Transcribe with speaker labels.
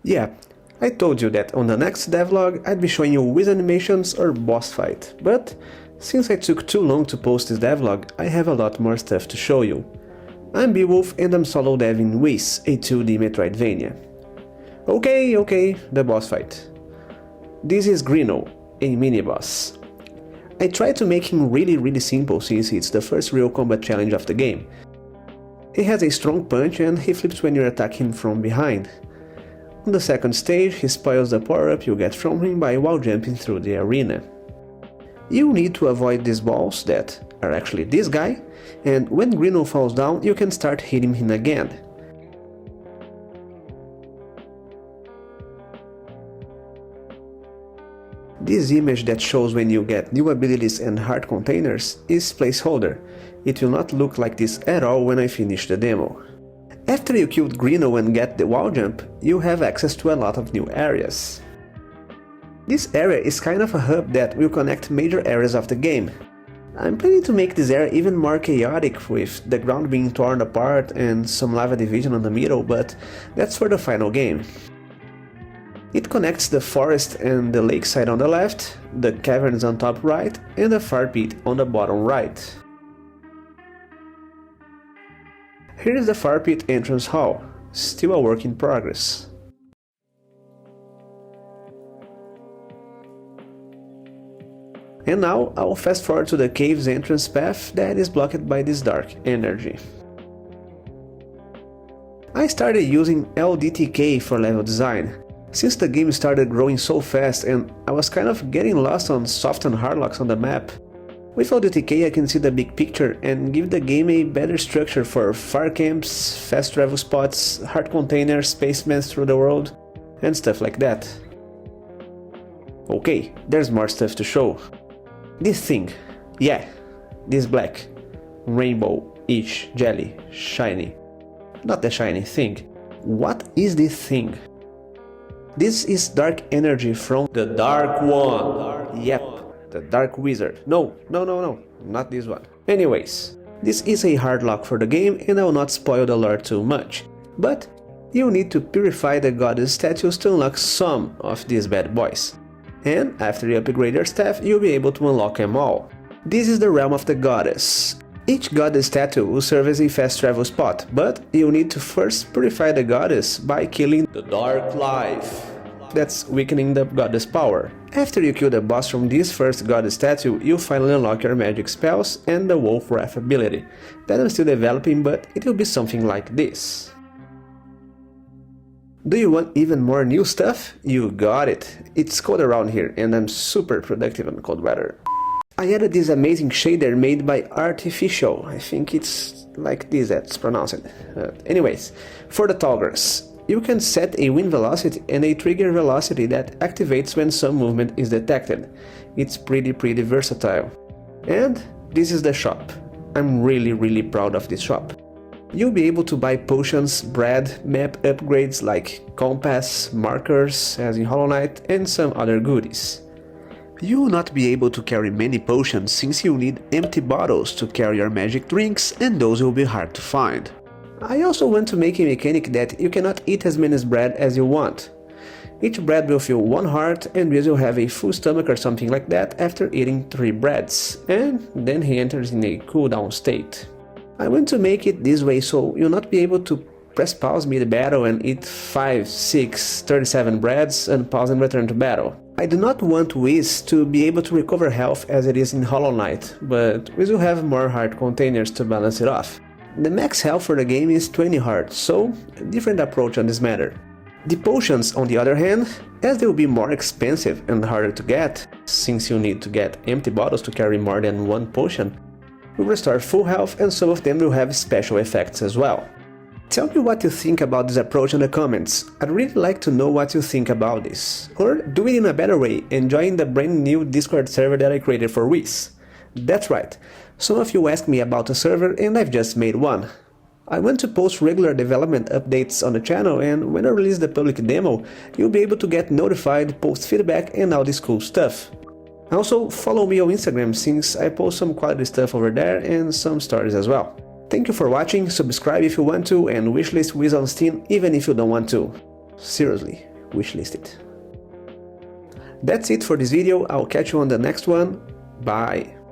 Speaker 1: Yeah, I told you that on the next devlog I'd be showing you whiz animations or boss fight, but since I took too long to post this devlog, I have a lot more stuff to show you. I'm bwulf and I'm solo deving Wiz, a 2D Metroidvania. Okay, the boss fight. This is Grino, a mini-boss. I tried to make him really simple since it's the first real combat challenge of the game. He has a strong punch and he flips when you attack him from behind. On the second stage, he spoils the power-up you get from him by wall jumping through the arena. You need to avoid these balls that are actually this guy, and when Grino falls down you can start hitting him again. This image that shows when you get new abilities and heart containers is placeholder. It will not look like this at all when I finish the demo. After you killed Grino and get the wall jump, you have access to a lot of new areas. This area is kind of a hub that will connect major areas of the game. I'm planning to make this area even more chaotic with the ground being torn apart and some lava division on the middle, but that's for the final game. It connects the forest and the lakeside on the left, the caverns on top right, and the fire pit on the bottom right. Here is the fire pit entrance hall, still a work in progress. And now I'll fast forward to the cave's entrance path that is blocked by this dark energy. I started using LDTK for level design. Since the game started growing so fast and I was kind of getting lost on soft and hard locks on the map, with LDTK I can see the big picture and give the game a better structure for fire camps, fast travel spots, hard containers, spacemans through the world, and stuff like that. Okay, there's more stuff to show. This thing, yeah, this black, rainbow-ish jelly, shiny. Not the shiny thing. What is this thing? This is dark energy from the Dark One. Yep, the Dark Wizard. No, not this one. Anyways, this is a hard lock for the game and I will not spoil the lore too much. But you need to purify the goddess statues to unlock some of these bad boys. And after you upgrade your staff, you'll be able to unlock them all. This is the realm of the goddess. Each goddess statue will serve as a fast travel spot, but you'll need to first purify the goddess by killing the Dark Life. That's weakening the goddess power. After you kill the boss from this first goddess statue, you'll finally unlock your magic spells and the wolf wrath ability. That I'm still developing, but it will be something like this. Do you want even more new stuff? You got it! It's cold around here and I'm super productive in cold weather. I added this amazing shader made by Artificial. I think it's like this that's pronounced. Anyways, for the toggers, you can set a wind velocity and a trigger velocity that activates when some movement is detected. It's pretty versatile. And this is the shop. I'm really proud of this shop. You'll be able to buy potions, bread, map upgrades like compass, markers as in Hollow Knight, and some other goodies. You will not be able to carry many potions since you need empty bottles to carry your magic drinks and those will be hard to find. I also want to make a mechanic that you cannot eat as many bread as you want. Each bread will fill 1 heart and Wiz will have a full stomach or something like that after eating 3 breads, and then he enters in a cooldown state. I want to make it this way so you'll not be able to press pause mid-battle and eat 5, 6, 37 breads and pause and return to battle. I do not want Wiz to be able to recover health as it is in Hollow Knight, but Wiz will have more heart containers to balance it off. The max health for the game is 20 hearts, so a different approach on this matter. The potions, on the other hand, as they will be more expensive and harder to get, since you need to get empty bottles to carry more than 1 potion, will restore full health and some of them will have special effects as well. Tell me what you think about this approach in the comments. I'd really like to know what you think about this. Or do it in a better way and join the brand new Discord server that I created for Wiz. That's right, some of you asked me about a server and I've just made one. I want to post regular development updates on the channel, and when I release the public demo, you'll be able to get notified, post feedback and all this cool stuff. Also, follow me on Instagram since I post some quality stuff over there and some stories as well. Thank you for watching, subscribe if you want to, and wishlist Wiz on Steam even if you don't want to. Seriously. wishlist it. That's it for this video, I'll catch you on the next one, bye!